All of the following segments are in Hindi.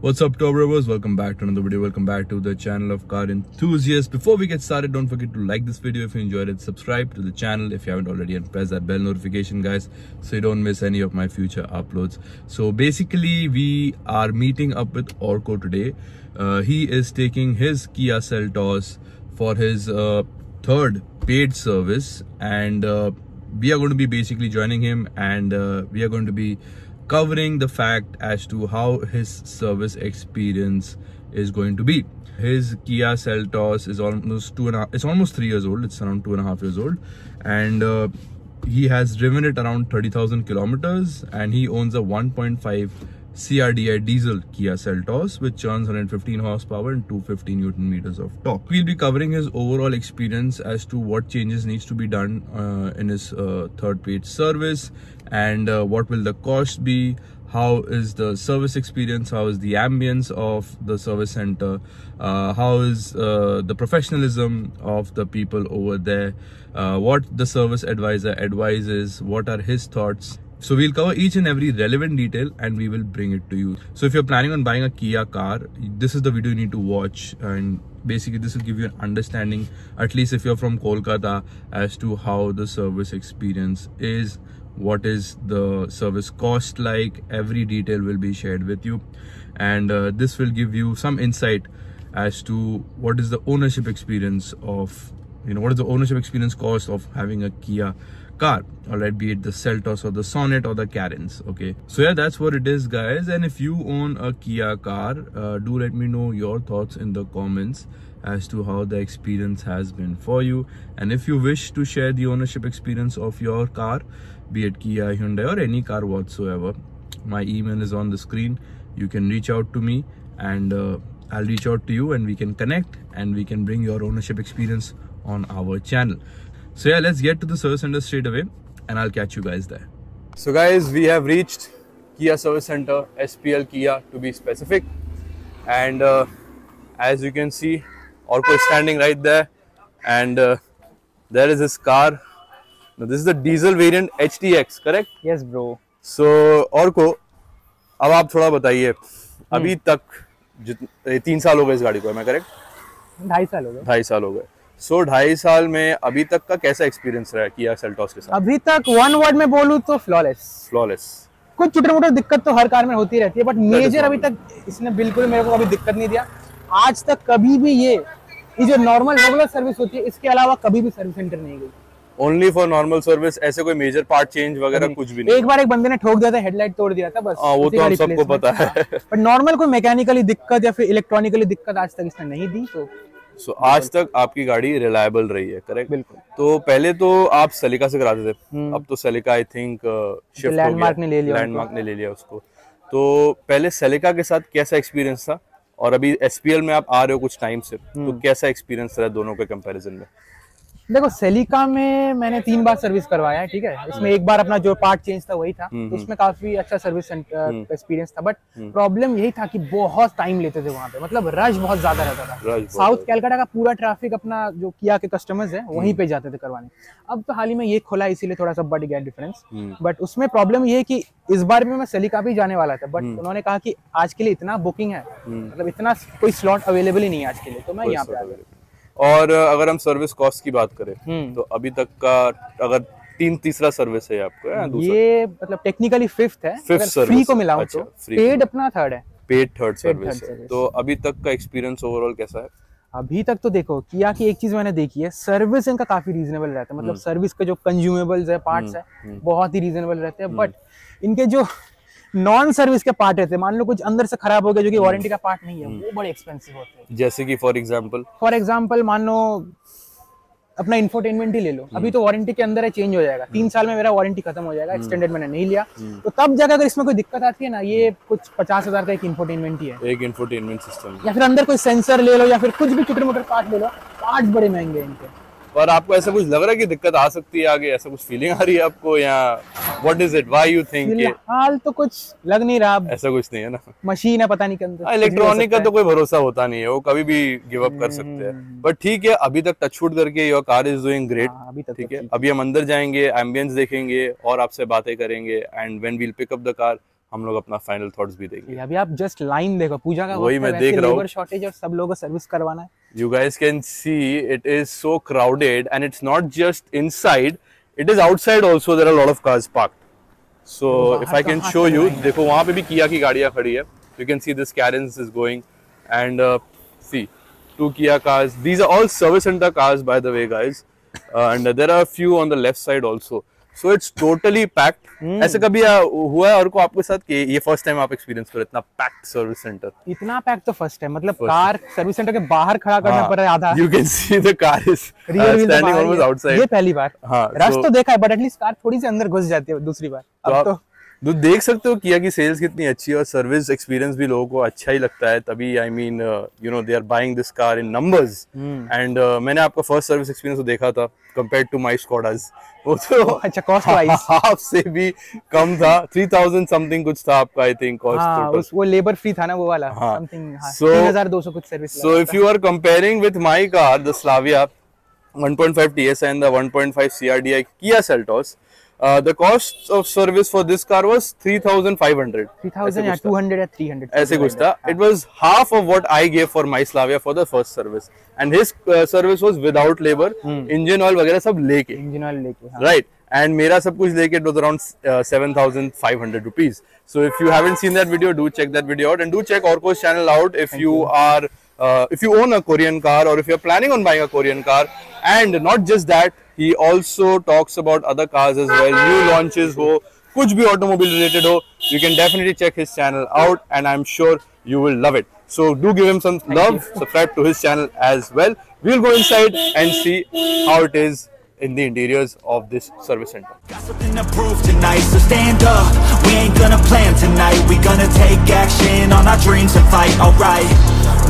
What's up, top rovers? Welcome back to another video. Welcome back to the channel of Car Enthusiast. Before we get started, don't forget to like this video if you enjoyed it. Subscribe to the channel if you haven't already, and press that bell notification, guys, so you don't miss any of my future uploads. So basically, we are meeting up with Orko today. He is taking his Kia Seltos for his third paid service, and we are going to be basically joining him, and we are going to be covering the fact as to how his service experience is going to be. His Kia Seltos is almost it's almost 3 years old. It's around 2.5 years old, and he has driven it around 30,000 kilometers, and he owns a 1.5 CRDI diesel Kia Seltos, which churns 115 horsepower and 250 Newton meters of torque. We'll be covering his overall experience as to what changes needs to be done in his third paid service, and what will the cost be, how is the service experience, how is the ambience of the service center, how is the professionalism of the people over there, what the service advisor advises, what are his thoughts. So we'll cover each and every relevant detail and we will bring it to you. So if you're planning on buying a Kia car, this is the video you need to watch, and basically this will give you an understanding, at least if you're from Kolkata, as to how the service experience is, what is the service cost like. Every detail will be shared with you, and this will give you some insight as to what is the ownership experience of, what is the ownership experience cost of having a Kia car, all right, be it the Seltos or the Sonet or the Carens. Okay, so yeah, that's what it is, guys. And if you own a Kia car, do let me know your thoughts in the comments as to how the experience has been for you. And if you wish to share the ownership experience of your car, be it Kia, Hyundai or any car whatsoever, my email is on the screen. You can reach out to me, and I'll reach out to you, and we can connect and we can bring your ownership experience on our channel. So yeah, let's get to the service center straight away, and I'll catch you guys there. So guys, we have reached Kia Service Center, SPL Kia to be specific, and as you can see, Orko is standing right there, and there is his car. Now, this is the diesel variant HTX, correct? Yes, bro. So Orko, अब आप थोड़ा बताइए, अभी तक 3 साल हो गए इस गाड़ी को, मैं करेक्ट? 2.5 साल हो गए। 2.5 साल हो गए। सो 2.5 साल में अभी तक का कैसा एक्सपीरियंस रहा है किया सेल्टोस के साथ? अभी तक वन वर्ड में बोलूं तो फ्लॉलेस। कुछ छोटे मोटे दिक्कत तो हर कार में होती रहती है, बट मेजर अभी तक इसने बिल्कुल मेरे को कभी दिक्कत नहीं दिया। आज तक कभी भी ये जो नॉर्मल रेगुलर सर्विस होती है, इसके अलावा कभी भी सर्विस सेंटर नहीं गई। ओनली फॉर नॉर्मल सर्विस, ऐसे कोई मेजर पार्ट चेंज वगैरह कुछ भी नहीं। एक बार एक बंदे ने ठोक दिया था, हेडलाइट तोड़ दिया था बस। वो तो हम सबको पता है। बट नॉर्मल कोई मैकेनिकली दिक्कत या फिर इलेक्ट्रॉनिकली दिक्कत आज तक इसने नहीं दी। तो आज तक आपकी गाड़ी रिलायबल रही है, करेक्ट? बिल्कुल। तो पहले तो आप सेलिका से कराते थे, अब तो सेलिका आई थिंक शिफ्ट हो गया, लैंडमार्क ने ले लिया उसको। तो पहले सेलिका के साथ कैसा एक्सपीरियंस था, और अभी एसपीएल में आप आ रहे हो कुछ टाइम से, तो कैसा एक्सपीरियंस रहा दोनों के कंपैरिजन में? देखो, सेलिका में मैंने 3 बार सर्विस करवाया है, ठीक है। इसमें एक बार अपना जो पार्ट चेंज था वही था, तो उसमें काफी अच्छा सर्विस एक्सपीरियंस था। बट प्रॉब्लम यही था कि बहुत टाइम लेते थे वहाँ पे, मतलब रश बहुत ज्यादा रहता था। साउथ कैलकाटा का पूरा ट्रैफिक अपना जो किया के कस्टमर्स है वहीं पे जाते थे करवाने। अब तो हाल ही में ये खोला, इसीलिए थोड़ा सा बढ़ गया डिफरेंस। बट उसमें प्रॉब्लम ये है कि इस बार भी मैं सेलिका भी जाने वाला था, बट उन्होंने कहा कि आज के लिए इतना बुकिंग है, मतलब इतना कोई स्लॉट अवेलेबल ही नहीं है आज के लिए, तो मैं यहाँ पे आ गया। और अगर हम सर्विस कॉस्ट की बात करें, तो अभी तक का अगर तीसरा सर्विस है आपको, ये मतलब टेक्निकली फिफ्थ है, फ्री को मिलाऊं तो पेड अपना थर्ड है, पेड थर्ड सर्विस है। तो अभी तक का एक्सपीरियंस ओवरऑल कैसा है? अभी तक तो देखो, किया की एक चीज मैंने देखी है, सर्विस इनका काफी रीजनेबल रहता है। मतलब सर्विस के जो कंज्यूमेबल्स है, पार्ट्स है, बहुत ही रीजनेबल रहते हैं। बट इनके जो नॉन सर्विस के पार्ट रहते हैं, मान लो कुछ अंदर से खराब हो गया जो कि वारंटी का पार्ट नहीं है, वो बड़े एक्सपेंसिव होते हैं। जैसे कि फॉर एग्जांपल मान लो अपना इंफोटेनमेंट ही ले लो, अभी तो वारंटी के अंदर है, चेंज हो जाएगा। 3 साल में मेरा वारंटी खत्म हो जाएगा, एक्सटेंडेड मैंने नहीं लिया, तो तब जाकर अगर इसमें कोई दिक्कत आती है ना, ये कुछ 50,000 का एक इंफोटेनमेंट ही है, एक इंफोटेनमेंट सिस्टम, या फिर अंदर कोई सेंसर ले लो, या फिर कुछ भी छोटे मोटे पार्ट ले लो, पार्ट्स बड़े महंगे हैं इनके। और आपको ऐसा कुछ लग रहा है कि दिक्कत आ सकती है आगे, ऐसा कुछ फीलिंग आ रही है आपको, या what is it, why you think? हाल तो कुछ लग नहीं रहा, ऐसा कुछ नहीं है ना, मशीन है पता नहीं के अंदर। इलेक्ट्रॉनिक का तो कोई भरोसा होता नहीं है, वो कभी भी गिव अप कर सकते हैं। बट ठीक है, अभी तक टचवुड करके your car is doing great. ठीक है, अभी हम अंदर जाएंगे, एम्बियंस देखेंगे और आपसे बातें करेंगे, and when we'll pick up the car हम लोग अपना फाइनल थॉट्स भी देंगे। अभी आप जस्ट लाइन देखो, पूजा का वही मैं देख रहा हूँ, लेबर शॉर्टेज और सब लोगों को सर्विस करवाना है। You guys can see it is so crowded, and it's not just inside, it is outside also. There are a lot of cars parked. So if I can show you, देखो वहाँ पे भी किया की गाड़ियाँ खड़ी है। You can see this Carens is going, and see 2 Kia cars. These are all service center cars, by the way, guys. And there are a few on the left side also. So it's totally packed. ऐसे कभी हुआ है और को आपके साथ कि ये फर्स्ट टाइम आप एक्सपीरियंस कर इतना पैक्ड सर्विस सेंटर? इतना पैक्ड तो फर्स्ट टाइम, मतलब कार सर्विस सेंटर के बाहर खड़ा करना पड़ रहा है आधा। You can see the car is standing almost outside. ये पहली बार। हाँ, रश तो देखा है, बट एटलीस्ट कार थोड़ी सी अंदर घुस जाती है दूसरी बार। अब तो देख सकते हो किया की सेल्स कितनी अच्छी है और सर्विस एक्सपीरियंस भी लोगों को अच्छा ही लगता है, तभी I mean you know they are buying this car in numbers. And मैंने आपका फर्स्ट सर्विस एक्सपीरियंस तो देखा था कंपेयर्ड टू माय स्कोडास, वो तो अच्छा कॉस्ट वाइज हाफ से भी कम था, 3000 समथिंग कुछ था आपका, आई थिंक कॉस्ट। वो लेबर फ्री था ना वो वाला, समथिंग 3200 कुछ service. So if you are comparing with my car the Slavia 1.5 TSI and the 1.5 CRDI Kia Seltos, the cost of service for this car was 3,500. 3,000 या 200 या 300 ऐसे कुछ था। It was half of what I gave for my Slavia for the first service, and his service was without labor, engine oil वगैरह सब लेके, right? And मेरा सब कुछ लेके it was around 7,500 rupees. So if you haven't seen that video, do check that video out, and do check Orko's channel out if you are if you own a Korean car or if you're planning on buying a Korean car. And not just that, he also talks about other cars as well, new launches ho, kuch bhi automobile related ho, you can definitely check his channel out, and I'm sure you will love it. So do give him some love, subscribe to his channel as well. We'll go inside and see how it is in the interiors of this service center. Got something to prove tonight, so stand up. We ain't gonna plan tonight. We gonna take action on our dreams and fight. Alright,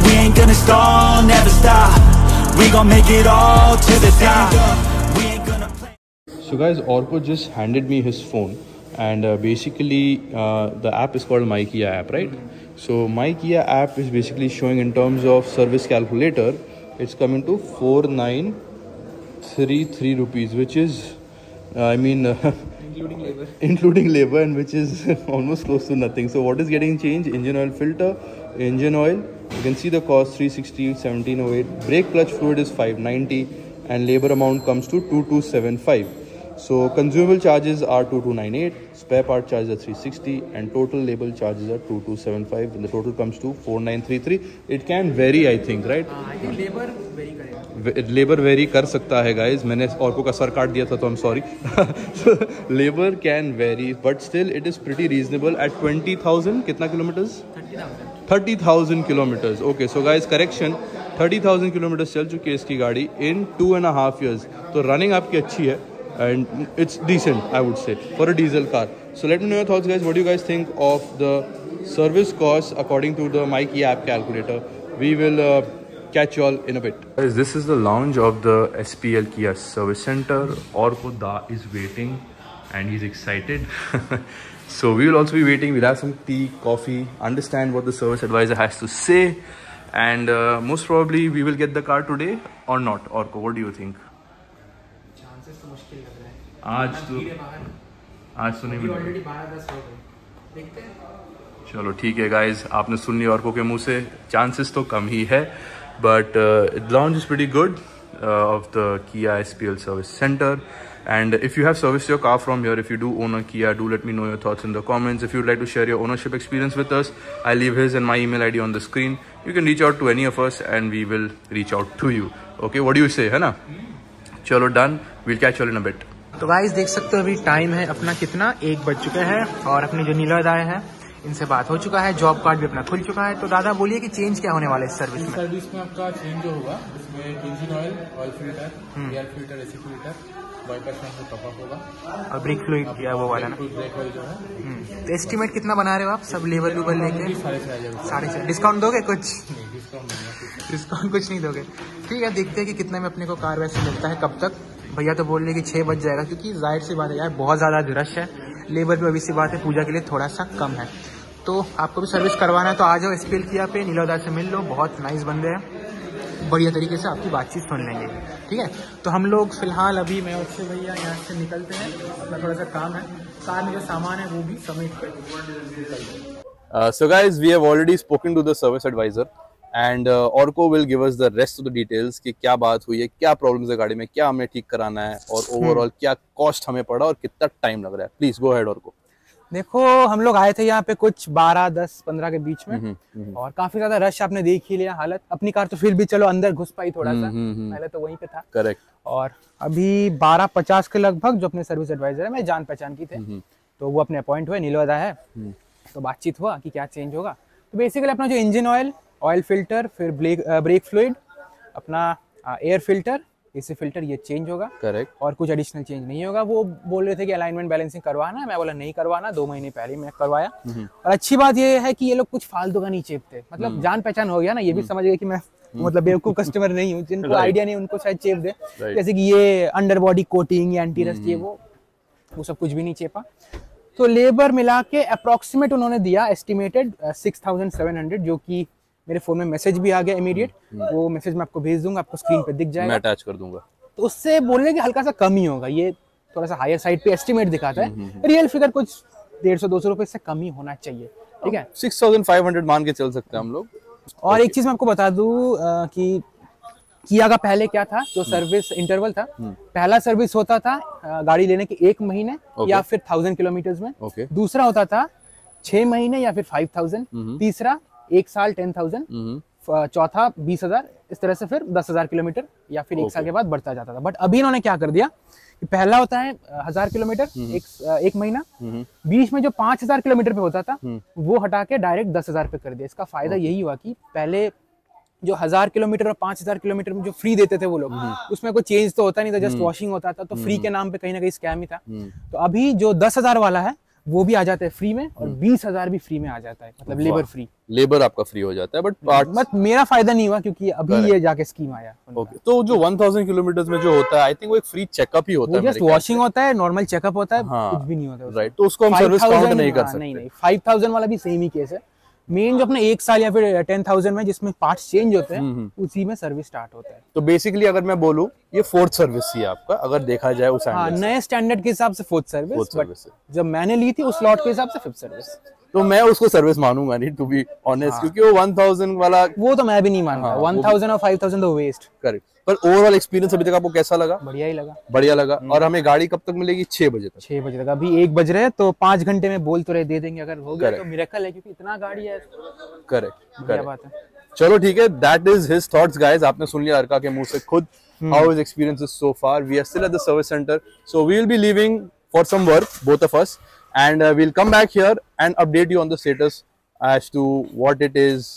we ain't gonna stall, never stop. We gon' make it all to the top. We ain't gonna play. So guys, Orko just handed me his phone, and basically the app is called My Kia app, right? So My Kia app is basically showing in terms of service calculator, it's coming to 4933 rupees, which is I mean including labor, and which is almost close to nothing. So what is getting changed? Engine oil filter, engine oil, you can see the cost 360, 1708, brake clutch fluid is 590, and labor amount comes to 2275. So consumable charges are 2298, spare part charges are 360, and total labor charges are 2275, and the total comes to 4933. It can vary, I think, right? I think labor vary करेगा। लेबर वेरी कर सकता है गाइज, मैंने ऑर्को का सर काट दिया था तो I am sorry. Labour can vary, but still it is pretty reasonable at 20,000 कितना kilometres? 30,000 kilometres. Okay, so guys correction, 30,000 kilometres चल चुकी है इसकी गाड़ी इन 2.5 years, तो रनिंग आपकी अच्छी है and it's decent, I would say, for a diesel car. So let me know your thoughts, guys. What do you guys think of the service cost according to the My Kia app calculator? We will catch you all in a bit. Guys, this is the lounge of the SPL Kia service center. Orko Da is waiting and he's excited. So we will also be waiting. We'll have some tea, coffee, understand what the service advisor has to say, and most probably we will get the car today or not. Orko, what do you think? Chances तो मुश्किल लग रहा है आज तो नहीं मिलेगा। ऑलरेडी 12-10 हो गए, देखते हैं। चलो ठीक है गाइज, आपने सुन लिया ऑर्को के मुंह से, चांसेस तो कम ही है, but launch is pretty good of the Kia SPL service center. And if you have serviced your car from here, if you do own a Kia, do let me know your thoughts in the comments. If you'd like to share your ownership experience with us, I'll leave his and my email ID on the screen. You can reach out to any of us and we will reach out to you. Okay, what do you say, है ना? चलो done, we'll catch you all in a bit. तो गाइस देख सकते हो अभी टाइम है अपना कितना, 1 बज चुका है, और अपने जो नीलादाय है इनसे बात हो चुका है, जॉब कार्ड भी अपना खुल चुका है। तो दादा बोलिए कि चेंज क्या होने वाला है इस सर्विस में? सर्विस में आपका चेंज जो होगा इसमें engine oil, oil filter, air filter, AC filter, wiper shampoo top up होगा, और ब्रेक फ्लूइड किया वो वाला ना। ब्रेक ऑयल जो है। तो एस्टिमेट कितना बना रहे हो आप सब लेबर लूबर लेके? 4,500। डिस्काउंट दोगे कुछ? डिस्काउंट कुछ नहीं दोगे? ठीक है, देखते हैं कि कितने में अपने को कार वैसे मिलता है, कब तक। भैया तो बोल रहे कि 6 बज जाएगा, क्योंकि जाहिर सी बात है यार बहुत ज़्यादा रश है, लेबर भी obvious सी बात है पूजा के लिए थोड़ा सा कम है। तो आपको भी सर्विस करवाना है तो आ जाओ SPL Kia पे, नीलादार से मिल लो, बहुत नाइस बंदे हैं। बढ़िया तरीके से आपकी बातचीत सुन लेंगे। ठीक है, तो हम लोग फिलहाल अभी मैं उससे भैया यहाँ से निकलते हैं, अपना थोड़ा सा काम है, कार में जो सामान है वो भी समेट कर निकलते हैं। So guys, we have already spoken to the service advisor and Orko will give us the rest of the details कि क्या बात हुई है, क्या प्रॉब्लम्स है गाड़ी में, क्या हमें ठीक कराना है और ओवरऑल क्या कॉस्ट हमें पड़ा और कितना टाइम लग रहा है। Please go ahead Orko। देखो हम लोग आए थे यहाँ पे कुछ 12, 10, 15 के बीच में और काफी ज्यादा रश आपने देख ही लिया हालत। अपनी कार तो फिर भी चलो अंदर घुस पाई थोड़ा सा, पहले तो वहीं पे था। करेक्ट। और अभी 12:50 के लगभग जो अपने सर्विस एडवाइजर है, मेरे जान पहचान की थे, तो वो अपने अपॉइंट हुए, नीलोदा है, तो बातचीत हुआ कि क्या चेंज होगा। तो बेसिकली अपना जो इंजन ऑयल फिल्टर, फिर ब्रेक फ्लूइड, अपना एयर फिल्टर, एसी फिल्टर, ये चेंज होगा। करेक्ट। और कुछ एडिशनल चेंज नहीं होगा। वो बोल रहे थे कि अलाइनमेंट बैलेंसिंग करवाना है, मैं बोला नहीं करवाना, 2 महीने पहले ही मैं करवाया। और अच्छी बात ये है कि ये लोग कुछ फालतू का नहीं चेपते, मतलब जान पहचान हो गया ना, ये भी समझ गए कि मैं मतलब बेवकूफ कस्टमर नहीं हूँ, जिनको आइडिया नहीं उनको शायद चेप दे। जैसे कि ये अंडर बॉडी कोटिंग या एंटी रस्ट, ये वो सब कुछ भी नहीं चेपा। तो लेबर मिला के अप्रोक्सीमेट उन्होंने दिया एस्टिमेटेड 6700, जो कि मेरे फोन में मैसेज भी आ गया इमीडिएट, वो मैसेज मैं आपको भेज दूंगा, आपको स्क्रीन पे दिख जाएगा, मैं अटैच कर दूंगा। तो उससे बोलने कि हल्का सा कम ही होगा, ये थोड़ा सा हायर साइड पे एस्टिमेट दिखाता है, रियल फिगर कुछ 150-200 रुपए से कम ही होना चाहिए। ठीक है, 6500 मान के चल सकते हैं हम लोग। और एक चीज मैं आपको बता दूं कि किया का पहले क्या था, जो सर्विस इंटरवल था, पहला सर्विस होता था गाड़ी लेने के 1 महीने या फिर 1000 किलोमीटर में, दूसरा होता था 6 महीने या फिर 5000, तीसरा 1 साल 10,000, चौथा 20,000, इस तरह से फिर 10,000 किलोमीटर या फिर 1 साल के बाद बढ़ता जाता था। बट अभी इन्होंने क्या कर दिया कि पहला होता है 1000 किलोमीटर, एक महीना, बीच में जो 5000 किलोमीटर पे होता था वो हटा के डायरेक्ट 10,000 पे कर दिया। इसका फायदा यही हुआ कि पहले जो 1000 किलोमीटर और 5000 किलोमीटर में जो फ्री देते थे वो लोग, उसमें कोई चेंज तो होता नहीं था, जस्ट वॉशिंग होता था, तो फ्री के नाम पे कहीं ना कहीं स्कैम ही था। तो अभी जो 10,000 वाला है वो भी आ जाता है फ्री में, और 20,000 भी फ्री में आ जाता है, मतलब लेबर फ्री, लेबर आपका फ्री हो जाता है। बट मेरा फायदा नहीं हुआ क्योंकि अभी ये जाके स्कीम आया। ओके, तो जो 1000 किलोमीटर में जो होता है, आई थिंक वो एक फ्री चेकअप ही होता है, जस्ट वॉशिंग होता है, नॉर्मल चेकअप होता है, कुछ भी नहीं होता है। राइट, तो उसको हम सर्विस काउंट नहीं कर सकते। नहीं, 5000 वाला भी सेम ही केस है। मेन जो अपने 1 साल या फिर 10,000 में जिसमें पार्ट्स चेंज होते हैं, उसी में सर्विस स्टार्ट होता है। तो बेसिकली अगर मैं बोलूं, ये 4th सर्विस ही है आपका, अगर देखा जाए उस एंगल से। नए स्टैंडर्ड के हिसाब से 4th सर्विस, जब मैंने ली थी उस लॉट के हिसाब से 5th सर्विस। तो मैं उसको सर्विस मानूंगा नहीं, टू बी ऑनेस्ट, क्योंकि वो 1000 वाला, वो तो मैं भी नहीं मानता। 1000 और 5000 तो वेस्ट। करेक्ट। पर ओवरऑल एक्सपीरियंस अभी तक आपको कैसा लगा? बढ़िया ही लगा। बढ़िया लगा। और हमें गाड़ी कब तक मिलेगी? 6 बजे तक। 6 बजे तक, अभी 1 बज रहे हैं, तो 5 घंटे में बोल तो रहे दे देंगे, अगर हो गया तो मिरेकल है, क्योंकि इतना गाड़ी है। करेक्ट, क्या बात है। चलो ठीक है, that is his thoughts guys. आपने सुन लिया अर्का के मुंह से खुद, how his experience is so far. We are still at the service centre, so we will be leaving for some work, both of us, and we'll come back here and update you on the status as to what it is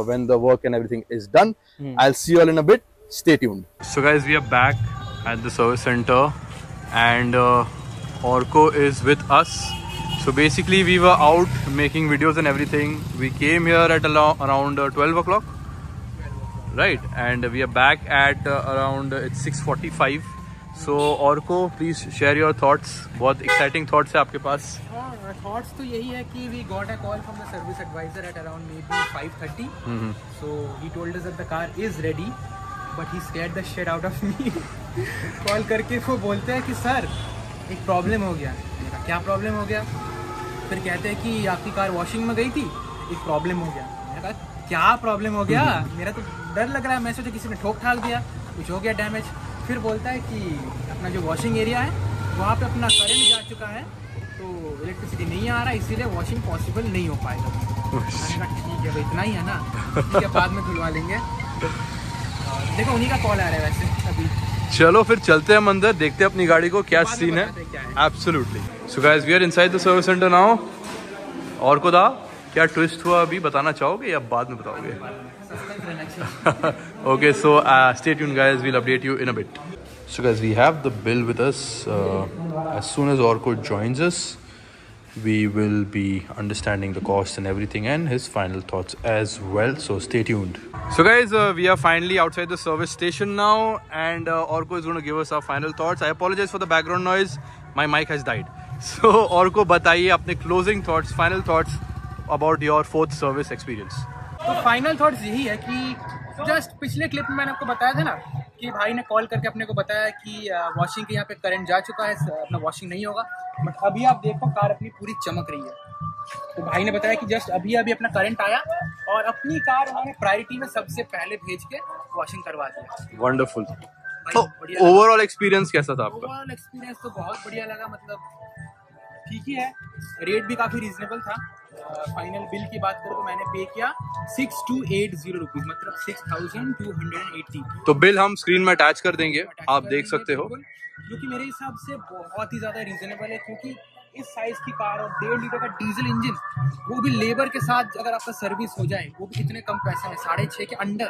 when the work and everything is done. I'll see you all in a bit. Stay tuned. So guys, we are back at the service center and Orko is with us. So basically we were out making videos and everything. We came here at around 12 o'clock, right? And we are back at around it's 6:45. So Orko, please share your thoughts. बहुत exciting thoughts है आपके पास। थॉट्स तो यही है कि we got a call from the service advisor at around maybe 5:30. So he told us that the car is ready, but he scared the shit out of me. Call करके वो बोलते हैं कि सर एक प्रॉब्लम हो गया। मैंने कहा क्या प्रॉब्लम हो गया? फिर कहते हैं कि आपकी कार वॉशिंग में गई थी, एक प्रॉब्लम हो गया। मैंने कहा क्या प्रॉब्लम हो गया? मेरा तो डर लग रहा है, मैं सोचा किसी ने ठोक ठाक दिया, कुछ हो गया डैमेज। फिर बोलता है कि अपना जो वॉशिंग एरिया है वहाँ पे अपना करंट जा चुका है, तो इलेक्ट्रिसिटी नहीं आ रहा, इसीलिए वॉशिंग पॉसिबल नहीं हो पाएगा। मैंने कहा ठीक है भाई, इतना ही है ना, ठीक है बाद में खुलवा लेंगे। देखो उन्हीं का कॉल आ रहा है वैसे अभी। चलो फिर चलते हैं अंदर, देखते हैं अपनी गाड़ी को क्या सीन है। Absolutely. So guys, we are inside the service centre now. और को दा क्या ट्विस्ट हुआ अभी बताना चाहोगे या बाद में बताओगे? Okay, so stay tuned guys, we'll update you in a bit. So guys, we have the bill with us. As soon as Orko joins us, we will be understanding the cost and everything and his final thoughts as well, so stay tuned. So guys, we are finally outside the service station now and Orko is going to give us our final thoughts. I apologize for the background noise, my mic has died. So Orko, बताइए अपने closing thoughts, final thoughts about your 4th service experience. तो फाइनल थॉट्स यही है कि जस्ट पिछले क्लिप में मैंने आपको बताया था ना कि भाई ने कॉल करके अपने को बताया कि वॉशिंग के यहाँ पे करंट जा चुका है, अपना वॉशिंग नहीं होगा। बट अभी आप देखो कार अपनी पूरी चमक रही है। तो भाई ने बताया कि जस्ट अभी अपना करंट आया और अपनी कार उन्होंने प्रायोरिटी में सबसे पहले भेज के वॉशिंग करवा दिया। वंडरफुल। तो ओवरऑल एक्सपीरियंस कैसा था आपका? ओवरऑल एक्सपीरियंस तो बहुत बढ़िया लगा, मतलब ठीक ही है, रेट भी काफ़ी रीजनेबल था। फाइनल बिल की बात करूँ तो मैंने पे किया 6280 रुपीज़, मतलब 6280। तो बिल हम स्क्रीन में अटैच कर देंगे, आप देख सकते हो, क्योंकि मेरे हिसाब से बहुत ही ज़्यादा रीजनेबल है। क्योंकि इस साइज़ की कार और 1.5 लीटर का डीजल इंजन, वो भी लेबर के साथ अगर आपका सर्विस हो जाए, वो भी इतने कम पैसे में 6.5 के अंडर,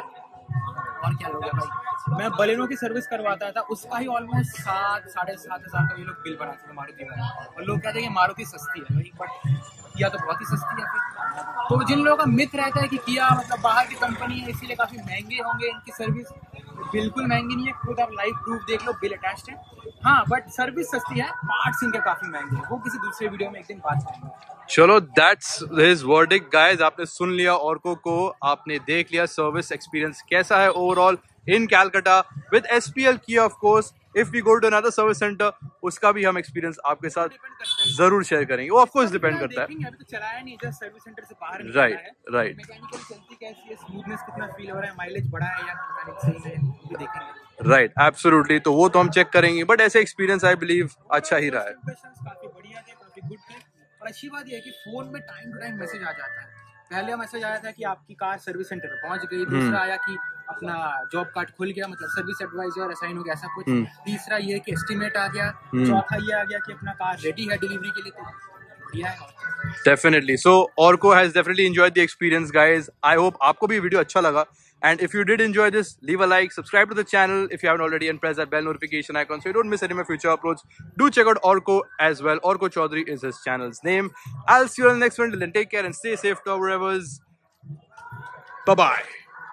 और क्या लोग भाई। मैं बलेनो की सर्विस करवाता था, उसका ही ऑलमोस्ट 7-7.5 हज़ार का ये लोग बिल बनाते थे मारुति में। और लोग कहते हैं कि मारुति सस्ती है भाई, बट किया तो बहुत ही सस्ती है फिर। तो जिन लोगों का मिथ रहता है कि किया मतलब बाहर की कंपनी है इसीलिए काफ़ी महंगे होंगे इनकी सर्विस, बिल्कुल महंगी नहीं है। खुद आप लाइव प्रूफ देख लो, बिल अटैच्ड है। हाँ, बट सर्विस सस्ती है, पार्ट्स इनके काफ़ी महंगे हैं। वो किसी दूसरे वीडियो में एक दिन बात करेंगे। चलो, दैट्स हिज वर्डिक्ट गाइस। आपने सुन लिया ऑर्को को, आपने देख लिया सर्विस एक्सपीरियंस कैसा है overall in Calcutta with SPL किया। Of course if we go to another service centre, उसका भी हम एक्सपीरियंस आपके साथ जरूर शेयर करेंगे। वो ऑफ कोर्स डिपेंड करता है। अभी तो चलाया नहीं, जस्ट सर्विस सेंटर से बाहर निकला है। राइट। मैकेनिकल चलती कैसी है, स्मूथनेस कितना फील हो रहा है, माइलेज बढ़ा है या मैकेनिक सही है, वो देखेंगे। Right, absolutely. तो वो तो हम चेक करेंगे, बट ऐसे एक्सपीरियंस आई बिलीव अच्छा ही रहा है। काफी बढ़िया थे, काफी गुड थे। और अच्छी बात यह है कि फोन में टाइम टू टाइम मैसेज आ जाता है। पहले मैसेज आया था कि आपकी कार सर्विस सेंटर में पहुंच गई, दूसरा आया कि अपना जॉब कार्ड खुल गया, मतलब सर्विस एडवाइजर असाइन हो गया, ऐसा कुछ। तीसरा ये कि एस्टिमेट आ गया। चौथा ये आ गया कि अपना कार रेडी है डिलीवरी के लिए। तो बढ़िया है। Definitely. So Orko has definitely enjoyed the experience, guys. I hope आपको भी वीडियो अच्छा लगा. And if you did enjoy this, leave a like, subscribe to the channel if you haven't already, and press that bell notification icon so you don't miss any of my future uploads. Do check out Orko as well. Orko Chaudhary is his channel's name. I'll see you in the next one. Till then, take care and stay safe to our ravers. Bye-bye.